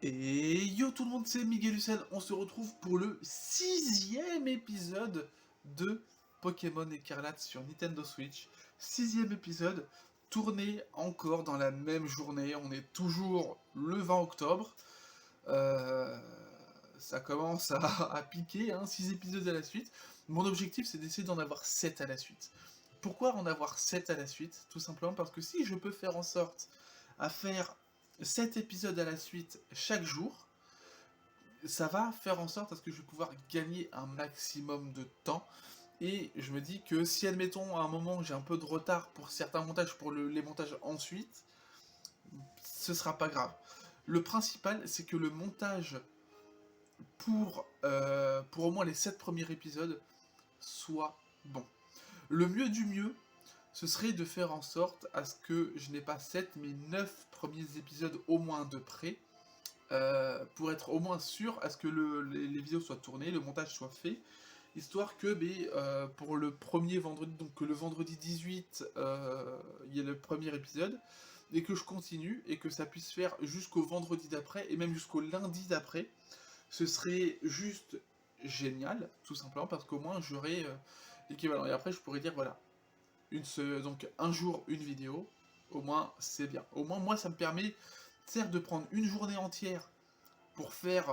Et yo tout le monde, c'est Miguel Lucen, on se retrouve pour le 6e épisode de Pokémon Écarlate sur Nintendo Switch. 6e épisode, tourné encore dans la même journée, on est toujours le 20 octobre. Euh, Ça commence à piquer, 6 épisodes à la suite. Mon objectif c'est d'essayer d'en avoir 7 à la suite. Pourquoi en avoir 7 à la suite? Tout simplement parce que si je peux faire en sorte à faire 7 épisodes à la suite chaque jour, ça va faire en sorte à ce que je vais pouvoir gagner un maximum de temps. Et je me dis que si, admettons, à un moment j'ai un peu de retard pour certains montages, pour les montages ensuite, ce sera pas grave. Le principal, c'est que le montage pour au moins les 7 premiers épisodes soit bon. Le mieux du mieux, ce serait de faire en sorte à ce que je n'ai pas 7 mais 9 premiers épisodes au moins de près, pour être au moins sûr à ce que les vidéos soient tournées, le montage soit fait, histoire que pour le premier vendredi, donc que le vendredi 18, il y ait le premier épisode, et que je continue, et que ça puisse faire jusqu'au vendredi d'après, et même jusqu'au lundi d'après, ce serait juste génial, tout simplement, parce qu'au moins j'aurais l'équivalent. Et après je pourrais dire, voilà, donc un jour, une vidéo, au moins c'est bien. Au moins moi ça me permet, certes, de prendre une journée entière pour faire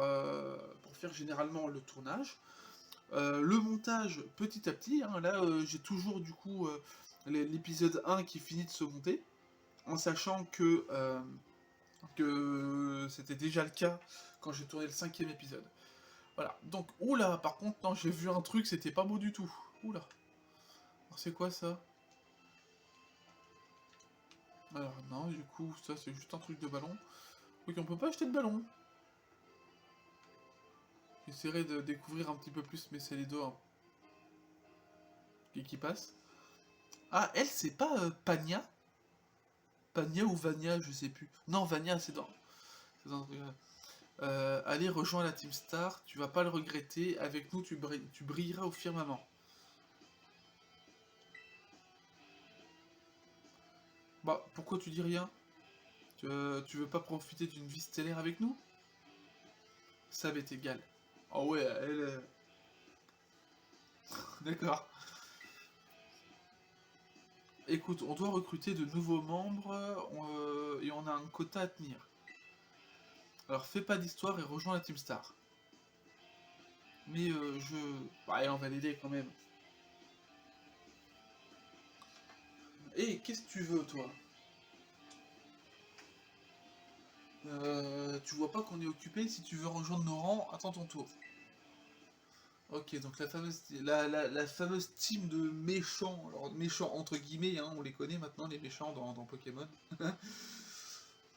généralement le tournage. Le montage petit à petit, là j'ai toujours du coup l'épisode 1 qui finit de se monter, en sachant que c'était déjà le cas quand j'ai tourné le 5e épisode. Voilà, donc oula, par contre, non, j'ai vu un truc, c'était pas beau du tout. Oula. Alors c'est quoi ça? Alors non, du coup, ça c'est juste un truc de ballon. Ok, on peut pas acheter de ballon. J'essaierai de découvrir un petit peu plus mais c'est les deux qui passent. Ah, elle, c'est pas Pania? Pania ou Vania, je sais plus. Non, Vania, c'est dans un truc, allez, rejoins la Team Star, tu vas pas le regretter, avec nous tu brilleras au firmament. Bah, pourquoi tu dis rien? Tu veux pas profiter d'une vie stellaire avec nous? Ça m'est égal. Ah ouais, elle... D'accord. Écoute, on doit recruter de nouveaux membres, et on a un quota à tenir. Alors fais pas d'histoire et rejoins la Team Star. Mais je... Bah, allez, on va l'aider quand même. Et qu'est-ce que tu veux, toi? Tu vois pas qu'on est occupé, si tu veux rejoindre nos rangs, attends ton tour. Ok, donc la fameuse team de méchants, alors méchants entre guillemets, on les connaît maintenant, les méchants dans Pokémon.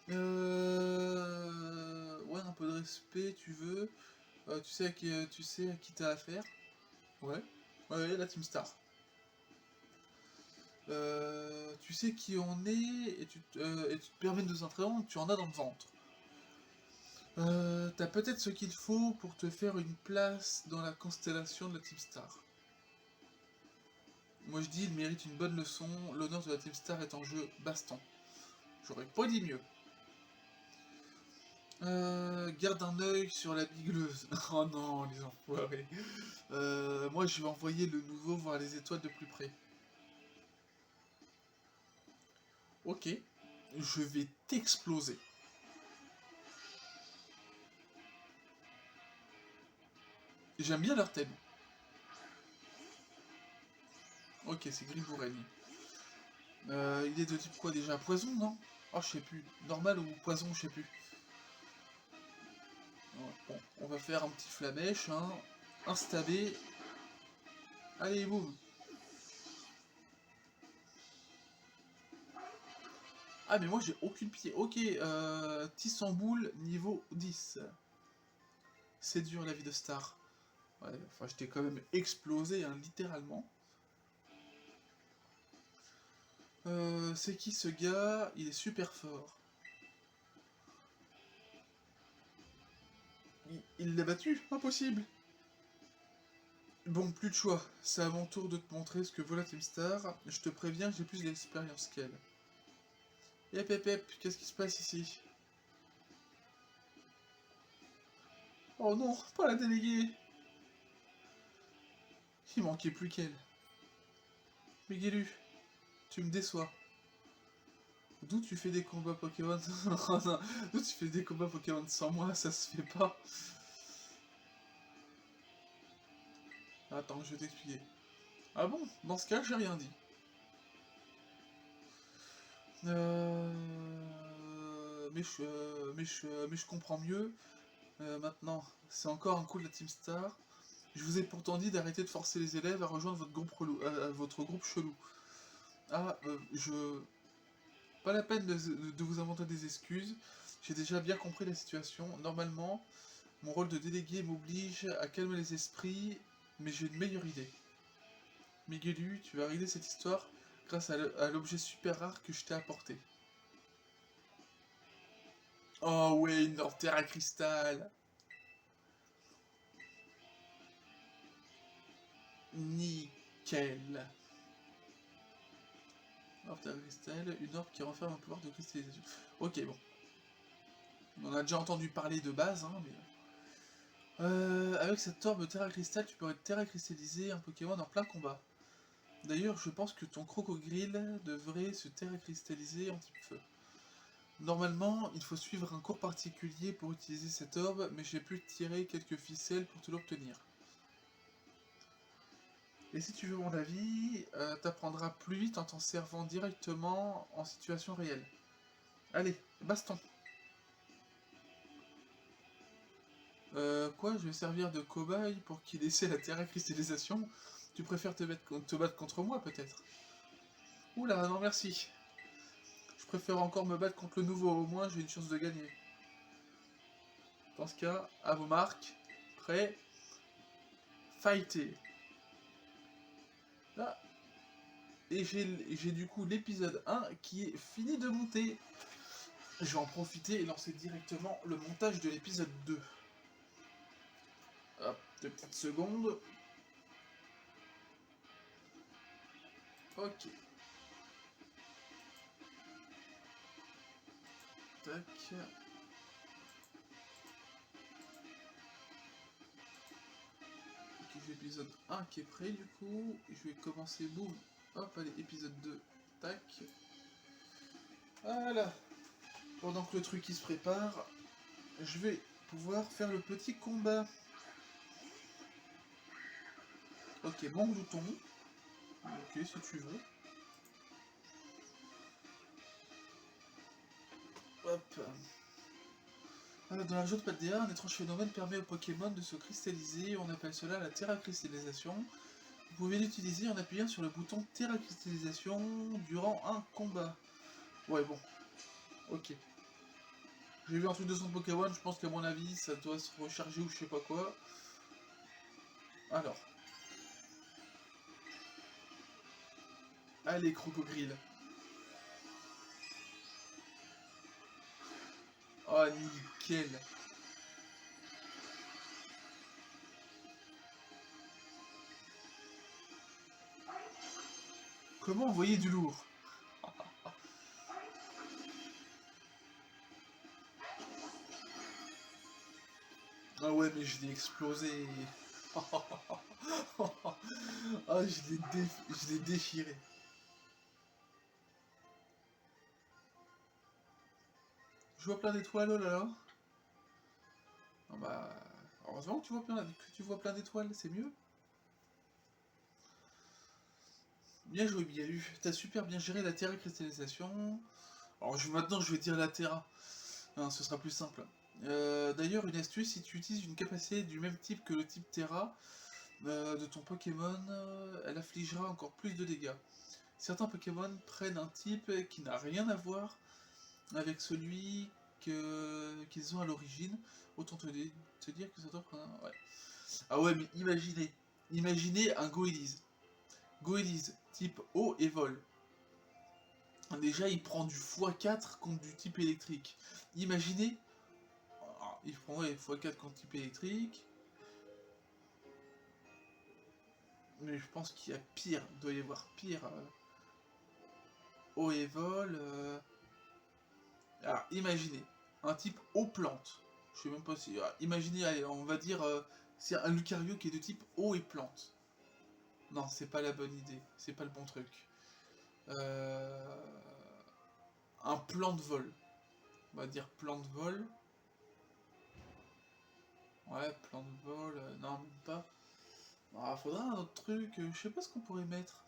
Ouais, un peu de respect, tu veux. Tu sais à qui t'as affaire. Ouais. Ouais, la Team Star. Tu sais qui on est et tu te permets de nous interrompre, tu en as dans le ventre. T'as peut-être ce qu'il faut pour te faire une place dans la constellation de la Team Star. Moi je dis, il mérite une bonne leçon, l'honneur de la Team Star est en jeu, baston. J'aurais pas dit mieux. Garde un œil sur la bigleuse. Oh non, les enfoirés. Moi je vais envoyer le nouveau voir les étoiles de plus près. Ok, je vais t'exploser. J'aime bien leur thème. Ok, c'est Gribouraigne. Il est de type quoi déjà? Poison, non? Oh, je sais plus. Normal ou poison, je sais plus. Ouais, bon, on va faire un petit flamèche, un stabé. Allez, boum. Ah, mais moi j'ai aucune pitié. Ok, Tissamboul, niveau 10. C'est dur la vie de star. Ouais, enfin, je t'ai quand même explosé, littéralement. C'est qui ce gars? Il est super fort. Il l'a battu? Impossible! Bon, plus de choix. C'est à mon tour de te montrer ce que vaut la Team Star. Je te préviens, j'ai plus d'expérience qu'elle. Yep, yep, yep, qu'est-ce qui se passe ici? Oh non, pas la déléguée. Il manquait plus qu'elle. Miguelu, tu me déçois. D'où tu fais des combats Pokémon? Oh non, d'où tu fais des combats Pokémon sans moi? Ça se fait pas. Attends, je vais t'expliquer. Ah bon? Dans ce cas, j'ai rien dit. Mais je comprends mieux. Maintenant, c'est encore un coup de la Team Star. Je vous ai pourtant dit d'arrêter de forcer les élèves à rejoindre votre groupe relou, votre groupe chelou. Ah, je... Pas la peine de vous inventer des excuses. J'ai déjà bien compris la situation. Normalement, mon rôle de délégué m'oblige à calmer les esprits, mais j'ai une meilleure idée. Miguelu, tu vas régler cette histoire grâce à l'objet super rare que je t'ai apporté. Oh ouais, une terre à cristal. Nickel. Orbe terre à cristal, une orbe qui renferme un pouvoir de cristallisation. Ok, bon. On a déjà entendu parler de base, hein, mais... avec cette orbe terre à cristal, tu peux terra cristalliser un Pokémon en plein combat. D'ailleurs, je pense que ton crocodile devrait se terra cristalliser en type feu. Normalement, il faut suivre un cours particulier pour utiliser cette orbe, mais j'ai pu tirer quelques ficelles pour te l'obtenir. Et si tu veux mon avis, t'apprendras plus vite en t'en servant directement en situation réelle. Allez, baston. Quoi, je vais servir de cobaye pour qu'il essaie la terra cristallisation? Tu préfères te battre contre moi, peut-être? Oula, non merci. Je préfère encore me battre contre le nouveau, au moins j'ai une chance de gagner. Dans ce cas, à vos marques, prêts, fighter. Là, et j'ai du coup l'épisode 1 qui est fini de monter. Je vais en profiter et lancer directement le montage de l'épisode 2. Hop, 2 petites secondes. Ok. Tac. Ok, j'ai l'épisode 1 qui est prêt du coup. Je vais commencer, boum. Hop, allez, épisode 2. Tac. Voilà. Pendant que le truc il se prépare, je vais pouvoir faire le petit combat. Ok, bon bouton. Ok, si tu veux. Hop. Dans la jeu de Paldea, un étrange phénomène permet aux Pokémon de se cristalliser, on appelle cela la terracristallisation. Vous pouvez l'utiliser en appuyant sur le bouton terracristallisation durant un combat. Ouais, bon, ok. J'ai vu un truc de son Pokémon, je pense qu'à mon avis, ça doit se recharger ou je sais pas quoi. Alors. Allez, crocodile. Oh, nickel. Comment envoyer du lourd? Ah ouais, mais je l'ai explosé. Ah, je l'ai déchiré. Je vois plein d'étoiles, oh là là. Ah bah, heureusement que tu vois plein d'étoiles, c'est mieux. Bien joué, Bialu. T'as super bien géré la terra cristallisation. Alors maintenant, je vais dire la terra. Hein, ce sera plus simple. D'ailleurs, une astuce, si tu utilises une capacité du même type que le type terra de ton Pokémon, elle affligera encore plus de dégâts. Certains Pokémon prennent un type qui n'a rien à voir avec celui qu'ils ont à l'origine. Autant te dire que ça doit prendre un... Ouais. Ah ouais, mais imaginez un Goéliz. Goéliz, type eau et vol. Déjà, il prend du x4 contre du type électrique. Imaginez, il prendrait x4 contre type électrique. Mais je pense qu'il y a pire, il doit y avoir pire. Eau et vol. Alors, imaginez, un type eau plante. Je sais même pas si... imaginez, allez, on va dire... c'est un Lucario qui est de type eau et plante. Non, c'est pas la bonne idée. C'est pas le bon truc. Un plan de vol. On va dire plan de vol. Ouais, plan de vol. Non, même pas. Ah, faudra un autre truc. Je sais pas ce qu'on pourrait mettre.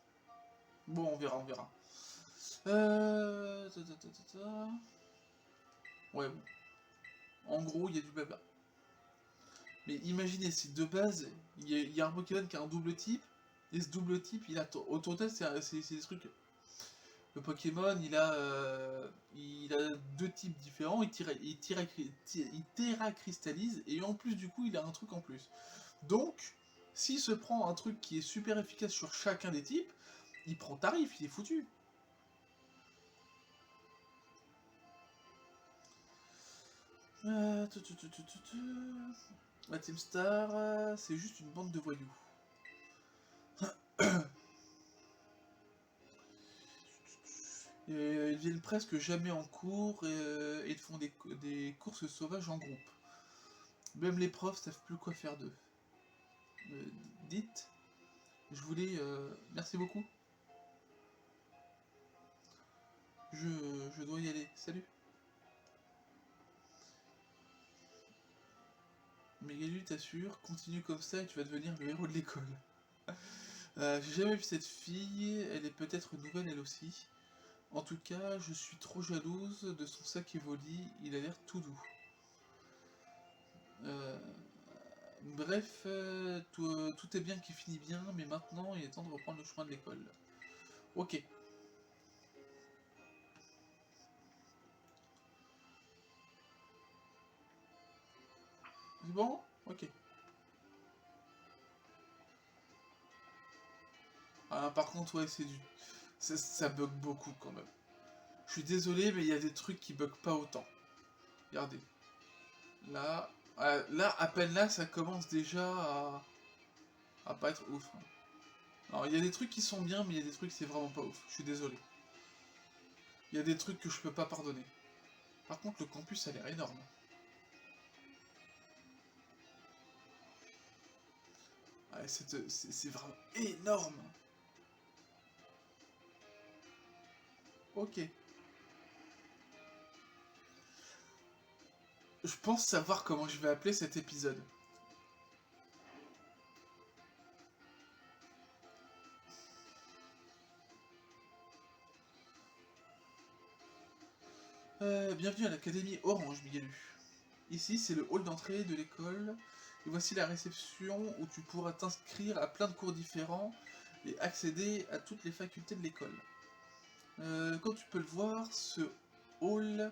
Bon, on verra, on verra. Ouais, bon. En gros, il y a du blabla. Mais imaginez, si de base, il y a un Pokémon qui a un double type, et ce double type, il a au total, c'est des trucs. Le Pokémon, il a deux types différents, il terracristallise, et en plus, du coup, il a un truc en plus. Donc, s'il se prend un truc qui est super efficace sur chacun des types, il prend tarif, il est foutu. La Team Star, c'est juste une bande de voyous. Ils viennent presque jamais en cours et font des courses sauvages en groupe. Même les profs savent plus quoi faire d'eux. Euh, Dites, je voulais... merci beaucoup. Je dois y aller. Salut. Mégalu t'assure, continue comme ça et tu vas devenir le héros de l'école. J'ai jamais vu cette fille, elle est peut-être nouvelle elle aussi. En tout cas, je suis trop jalouse de son sac Evoli, il a l'air tout doux. Euh, Bref, tout est bien qui finit bien, mais maintenant il est temps de reprendre le chemin de l'école. Ok. C'est bon? Ok. Ah, par contre, ouais, c'est du... Ça bug beaucoup quand même. Je suis désolé, mais il y a des trucs qui bug pas autant. Regardez. Là, là, à peine là, ça commence déjà à pas être ouf, hein. Alors, il y a des trucs qui sont bien, mais il y a des trucs c'est vraiment pas ouf. Je suis désolé. Il y a des trucs que je peux pas pardonner. Par contre, le campus a l'air énorme. Ouais, c'est vraiment énorme. Ok. Je pense savoir comment je vais appeler cet épisode. Bienvenue à l'Académie Orange, Miguelu. Ici, c'est le hall d'entrée de l'école. Et voici la réception où tu pourras t'inscrire à plein de cours différents et accéder à toutes les facultés de l'école. Comme tu peux le voir, ce hall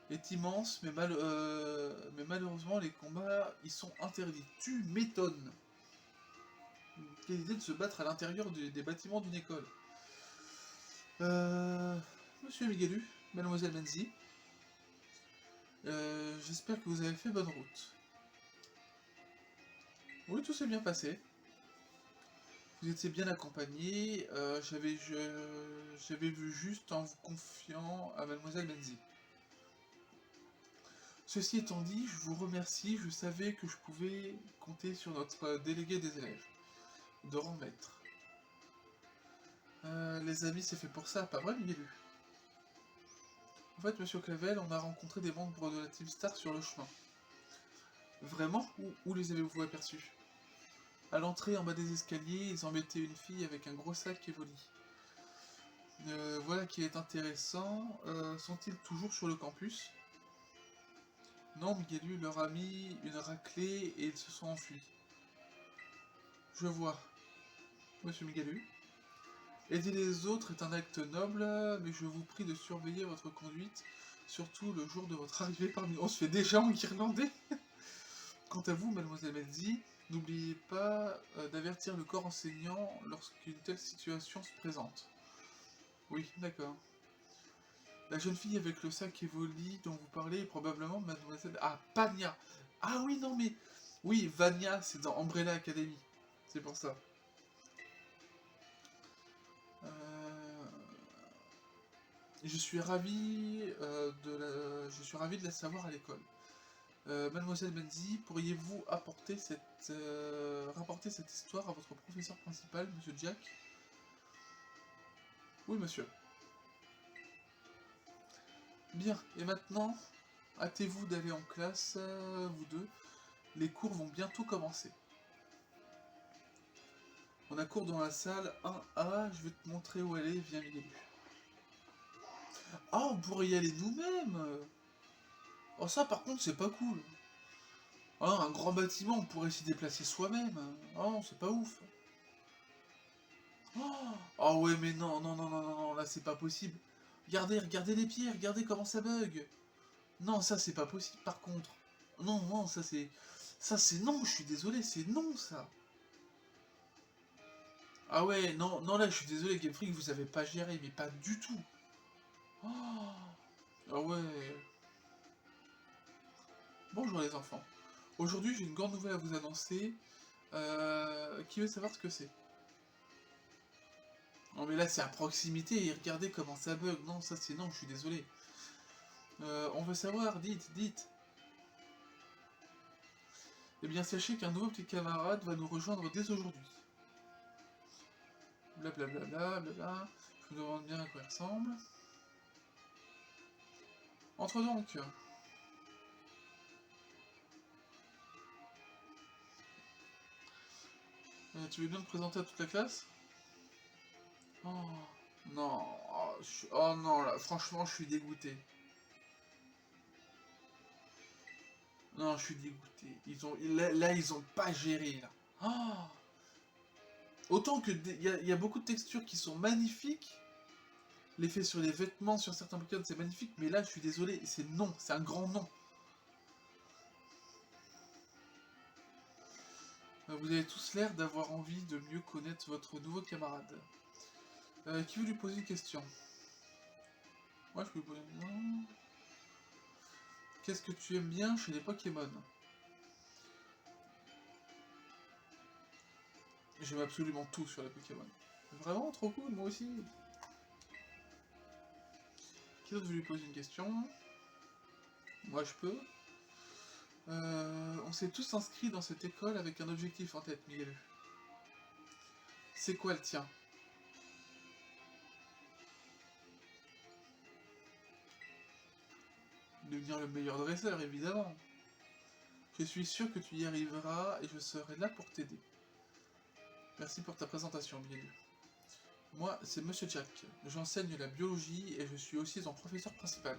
est immense, mais malheureusement, les combats y sont interdits. Tu m'étonnes. Quelle idée de se battre à l'intérieur des bâtiments d'une école. Euh, Monsieur Miguelu, Mademoiselle Menzi, j'espère que vous avez fait bonne route. Oui, tout s'est bien passé. Vous étiez bien accompagné. J'avais vu juste en vous confiant à Mademoiselle Menzi. Ceci étant dit, je vous remercie. Je savais que je pouvais compter sur notre délégué des élèves, de rang maître. Les amis, c'est fait pour ça, pas vrai, Miguelu? En fait, Monsieur Clavel, on a rencontré des membres de la Team Star sur le chemin. Vraiment? Où les avez-vous aperçus? À l'entrée, en bas des escaliers, ils embêtaient une fille avec un gros sac Evoli. Voilà qui est intéressant. Sont-ils toujours sur le campus? Non, Miguelu leur a mis une raclée et ils se sont enfuis. Je vois. Monsieur Miguelu. Aider les autres est un acte noble, mais je vous prie de surveiller votre conduite, surtout le jour de votre arrivée parmi nous. On se fait déjà en irlandais. Quant à vous, mademoiselle Melzi, n'oubliez pas d'avertir le corps enseignant lorsqu'une telle situation se présente. Oui, d'accord. La jeune fille avec le sac Evoli dont vous parlez est probablement mademoiselle... Ah, Pania. Ah oui, non mais... Oui, Vania, c'est dans Umbrella Academy. C'est pour ça. Euh, Je suis ravi je suis ravi de la savoir à l'école. Mademoiselle Benzi, pourriez-vous rapporter cette histoire à votre professeur principal, Monsieur Jack? Oui, monsieur. Bien, et maintenant, hâtez-vous d'aller en classe, vous deux. Les cours vont bientôt commencer. On a cours dans la salle 1A, je vais te montrer où elle est, viens Miguel. Ah, on pourrait y aller nous-mêmes. Oh, ça par contre, c'est pas cool. Ah, un grand bâtiment, on pourrait s'y déplacer soi-même. Oh, c'est pas ouf. Oh ouais, mais non, non, non, non, non, non, là c'est pas possible. Regardez les pieds, regardez comment ça bug. Non, ça c'est pas possible par contre. Non, non, ça c'est... Ça c'est non, je suis désolé, c'est non ça. Ah ouais, non, non là je suis désolé Game Freak, vous avez pas géré, mais pas du tout. Oh, ah ouais. Bonjour les enfants. Aujourd'hui j'ai une grande nouvelle à vous annoncer. Qui veut savoir ce que c'est? Non mais là c'est à proximité et regardez comment ça bug. Non, ça c'est non, je suis désolé. On veut savoir, dites. Eh bien sachez qu'un nouveau petit camarade va nous rejoindre dès aujourd'hui. Blablabla, blabla. Je me demande bien à quoi il ressemble. Entre donc. Tu veux bien te présenter à toute la classe? Oh non, oh non là, franchement je suis dégoûté. Non, je suis dégoûté. Là, ils ont pas géré là. Oh, autant que il y a beaucoup de textures qui sont magnifiques. L'effet sur les vêtements, sur certains Pokémon, c'est magnifique. Mais là, je suis désolé, c'est non, c'est un grand non. Vous avez tous l'air d'avoir envie de mieux connaître votre nouveau camarade. Qui veut lui poser une question? Moi, je peux lui poser une question. Qu'est-ce que tu aimes bien chez les Pokémon? J'aime absolument tout sur les Pokémon. Vraiment trop cool, moi aussi. Qui d'autre veut lui poser une question? Moi, je peux. On s'est tous inscrits dans cette école avec un objectif en tête, Miguel. C'est quoi le tien? Devenir le meilleur dresseur, évidemment. Je suis sûr que tu y arriveras et je serai là pour t'aider. Merci pour ta présentation, Miguel. Moi, c'est Monsieur Jack. J'enseigne la biologie et je suis aussi ton professeur principal.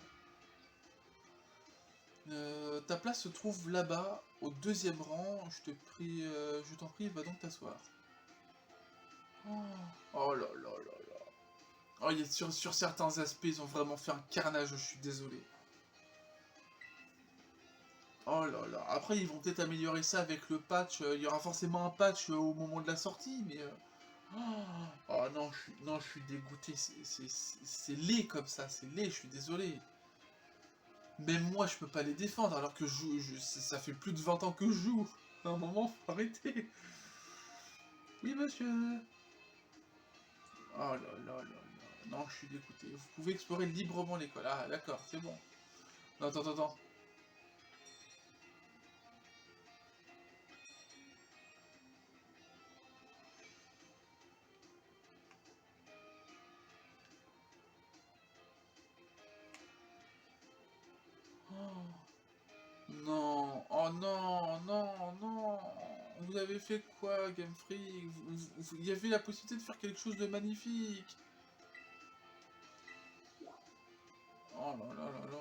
Ta place se trouve là-bas, au deuxième rang. Je t'en prie, va donc t'asseoir. Oh, oh là là là là. Oh, sur certains aspects, ils ont vraiment fait un carnage, je suis désolé. Oh là là. Après, ils vont peut-être améliorer ça avec le patch. Il y aura forcément un patch au moment de la sortie, mais... Oh non, non, je suis dégoûté. C'est laid comme ça, c'est laid, je suis désolé. Même moi, je peux pas les défendre, alors que ça fait plus de 20 ans que je joue. À un moment, faut arrêter. Oui, monsieur. Oh là là là là. Non, je suis dégoûté. Vous pouvez explorer librement l'école. Ah, d'accord, c'est bon. Non, attends, attends. Oh, non, oh non, non, non. Vous avez fait quoi, Game Freak? Il y avait la possibilité de faire quelque chose de magnifique. Oh là là là là.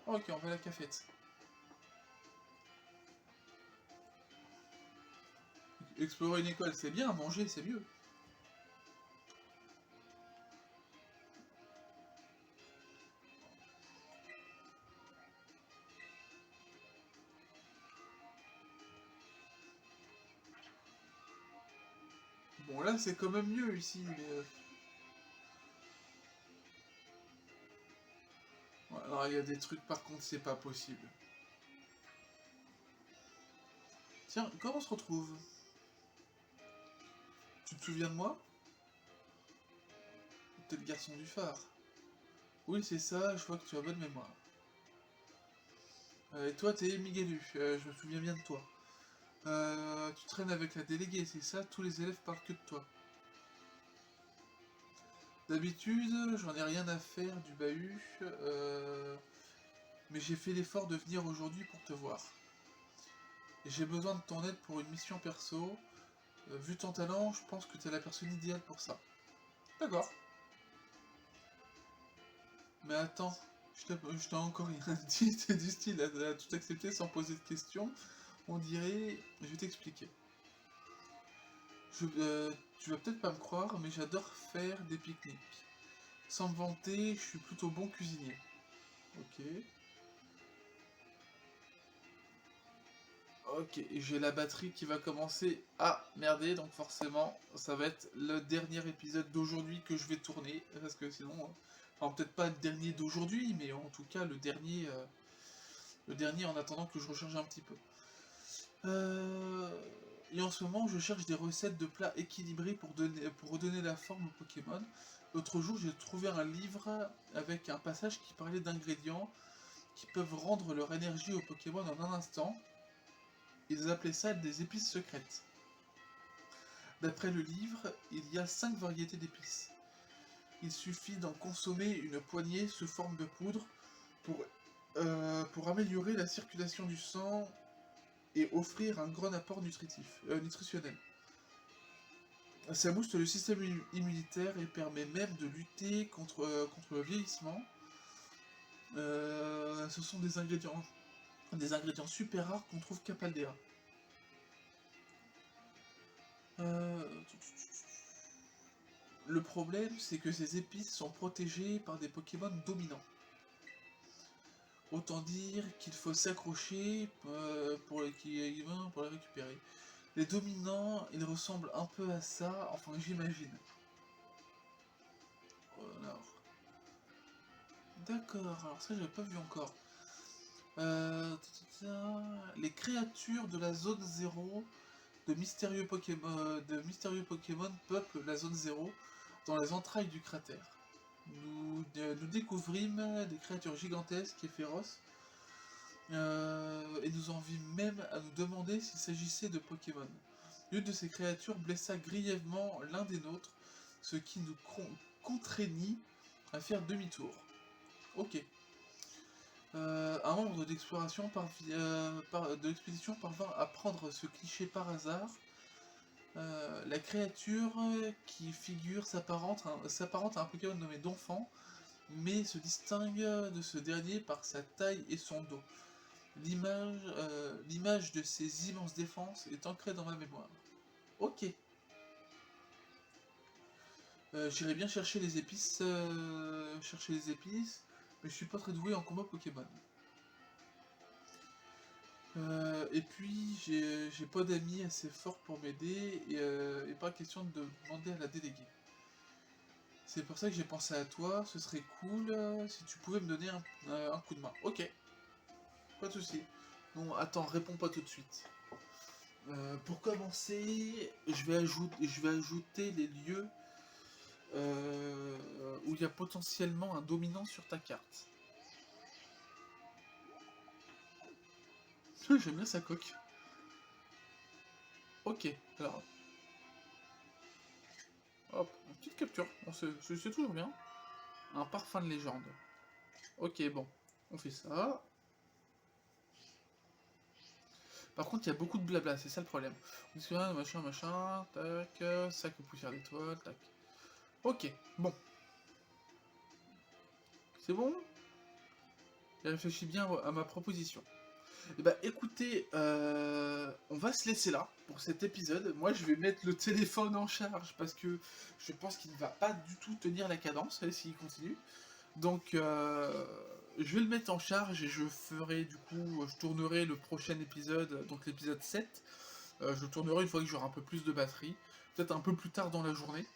Ok, on va à la cafette. Explorer une école, c'est bien, manger, c'est mieux. Bon, là, c'est quand même mieux ici, mais... ouais, alors, il y a des trucs, par contre, c'est pas possible. Tiens, comment on se retrouve? Tu te souviens de moi? t'es le garçon du phare. Oui, c'est ça, je vois que tu as bonne mémoire. Et toi, t'es Miguelu, je me souviens bien de toi. Tu traînes avec la déléguée, c'est ça? Tous les élèves parlent que de toi. D'habitude, j'en ai rien à faire du bahut, mais j'ai fait l'effort de venir aujourd'hui pour te voir. Et j'ai besoin de ton aide pour une mission perso. Vu ton talent, je pense que t'es la personne idéale pour ça. D'accord. Mais attends, je t'ai encore rien dit, t'es du style à tout accepter sans poser de questions. On dirait... Je vais t'expliquer. Tu vas peut-être pas me croire, mais j'adore faire des pique-niques. Sans me vanter, je suis plutôt bon cuisinier. Ok. Ok, j'ai la batterie qui va commencer à merder, donc forcément, ça va être le dernier épisode d'aujourd'hui que je vais tourner, parce que sinon, enfin peut-être pas le dernier d'aujourd'hui, mais en tout cas le dernier en attendant que je recharge un petit peu. Et en ce moment, je cherche des recettes de plats équilibrés pour redonner la forme aux Pokémon. L'autre jour, j'ai trouvé un livre avec un passage qui parlait d'ingrédients qui peuvent rendre leur énergie aux Pokémon en un instant. Ils appelaient ça des épices secrètes. D'après le livre, il y a 5 variétés d'épices. Il suffit d'en consommer une poignée sous forme de poudre pour améliorer la circulation du sang et offrir un grand apport nutritionnel. Ça booste le système immunitaire et permet même de lutter contre le vieillissement. Ce sont des ingrédients super rares qu'on trouve qu'à Paldea. Le problème, c'est que ces épices sont protégées par des Pokémon dominants. Autant dire qu'il faut s'accrocher pour les récupérer. Les dominants, ils ressemblent un peu à ça, enfin j'imagine. Alors. D'accord, alors ça j'avais pas vu encore. Les créatures de la zone 0 de mystérieux Pokémon peuplent la zone 0 dans les entrailles du cratère. Nous découvrîmes des créatures gigantesques et féroces, et nous en vîmes même à nous demander s'il s'agissait de Pokémon. L'une de ces créatures blessa grièvement l'un des nôtres, ce qui nous contraignit à faire demi-tour. Ok. Un membre de l'expédition parvint à prendre ce cliché par hasard. La créature qui figure s'apparente à un Pokémon nommé Donphan, mais se distingue de ce dernier par sa taille et son dos. L'image de ses immenses défenses est ancrée dans ma mémoire. Ok. J'irai bien chercher les épices, mais je suis pas très doué en combat Pokémon. Et puis, j'ai pas d'amis assez forts pour m'aider, et pas question de demander à la déléguée. C'est pour ça que j'ai pensé à toi, ce serait cool si tu pouvais me donner un coup de main. Ok, pas de soucis. Non, attends, réponds pas tout de suite. Pour commencer, je vais ajouter les lieux où il y a potentiellement un dominant sur ta carte. J'aime bien sa coque. Ok, alors. Hop, une petite capture. C'est toujours bien. Un parfum de légende. Ok, bon. On fait ça. Par contre, il y a beaucoup de blabla, c'est ça le problème. Machin, tac, sac de poussière d'étoiles, tac. Ok, bon. C'est bon? J'ai réfléchi bien à ma proposition. Et bah écoutez, on va se laisser là pour cet épisode. Moi je vais mettre le téléphone en charge parce que je pense qu'il ne va pas du tout tenir la cadence s'il continue. Donc je vais le mettre en charge et je tournerai le prochain épisode, donc l'épisode 7. Je le tournerai une fois que j'aurai un peu plus de batterie, peut-être un peu plus tard dans la journée.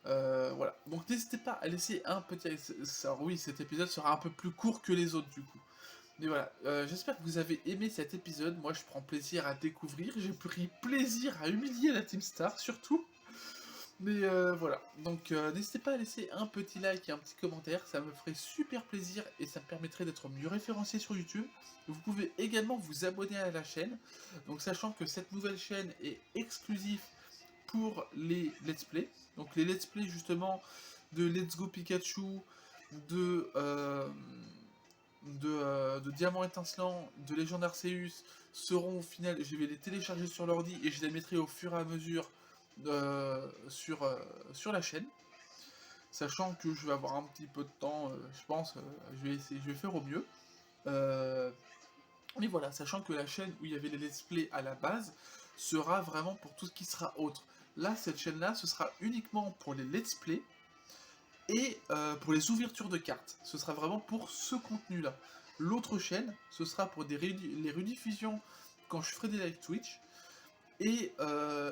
Voilà, donc n'hésitez pas à laisser un petit... Oui, cet épisode sera un peu plus court que les autres du coup. Mais voilà, j'espère que vous avez aimé cet épisode. Moi, je prends plaisir à découvrir. J'ai pris plaisir à humilier la Team Star, surtout. Mais voilà, donc n'hésitez pas à laisser un petit like et un petit commentaire, ça me ferait super plaisir et ça me permettrait d'être mieux référencé sur YouTube. Vous pouvez également vous abonner à la chaîne, donc sachant que cette nouvelle chaîne est exclusive pour les let's play. Donc les let's play justement de Let's Go Pikachu, de, euh, de Diamant étincelant, de Légende Arceus seront au final, je vais les télécharger sur l'ordi et je les mettrai au fur et à mesure sur la chaîne. Sachant que je vais avoir un petit peu de temps, je pense, je vais faire au mieux. Euh, mais voilà, sachant que la chaîne où il y avait les let's play à la base sera vraiment pour tout ce qui sera autre. Là, cette chaîne-là, ce sera uniquement pour les let's play et pour les ouvertures de cartes. Ce sera vraiment pour ce contenu-là. L'autre chaîne, ce sera pour les rediffusions quand je ferai des live Twitch et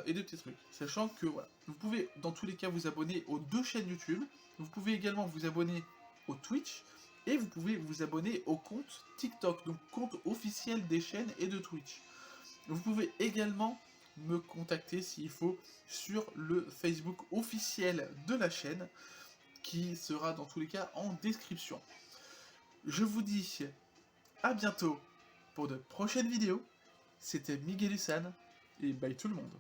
des petits trucs. Sachant que voilà, vous pouvez dans tous les cas vous abonner aux deux chaînes YouTube. Vous pouvez également vous abonner au Twitch et vous pouvez vous abonner au compte TikTok, donc compte officiel des chaînes et de Twitch. Vous pouvez également me contacter s'il faut sur le Facebook officiel de la chaîne qui sera dans tous les cas en description. Je vous dis à bientôt pour de prochaines vidéos. C'était Miguel Hussan et bye tout le monde.